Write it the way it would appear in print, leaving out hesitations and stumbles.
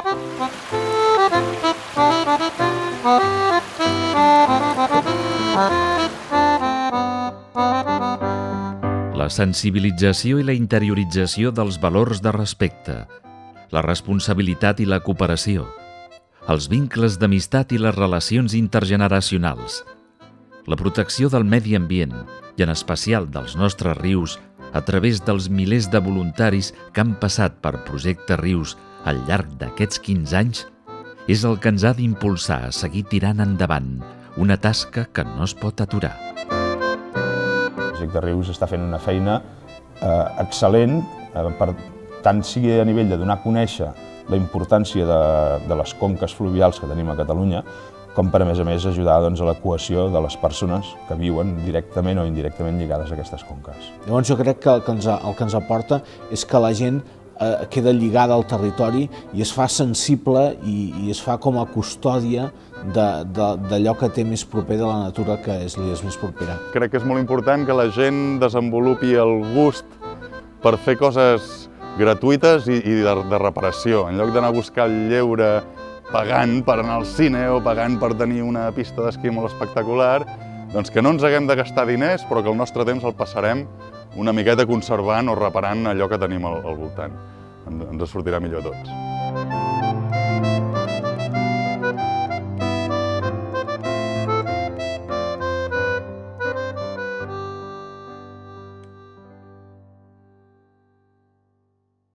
La sensibilització i la interiorització dels valors de respecte, la responsabilitat i la cooperació, els vincles d'amistat i les relacions intergeneracionals, la protecció del medi ambient i en especial dels nostres rius a través dels milers de voluntaris que han passat per Projecte Rius al llarg d'aquests 15 anys és el que ens ha d'impulsar a seguir tirant endavant una tasca que no es pot aturar. El Projecte Rius està fent una feina excel·lent, tant sigui a nivell de donar a conèixer la importància de les conques fluvials que tenim a Catalunya, com per, a més, ajudar a la cohesió de les persones que viuen directament o indirectament lligades a aquestes conques. Llavors jo crec que el que ens aporta és que la gent queda lligada al territori i es fa sensible i es fa com a custòdia d'allò que té més proper de la natura que li és més propera. Crec que és molt important que la gent desenvolupi el gust per fer coses gratuïtes i de reparació. En lloc d'anar a buscar el lleure pagant per anar al cine o pagant per tenir una pista d'esquí molt espectacular, doncs que no ens haguem de gastar diners, però que el nostre temps el passarem una miqueta conservant o reparant allò que tenim al voltant. Ens sortirà millor a tots.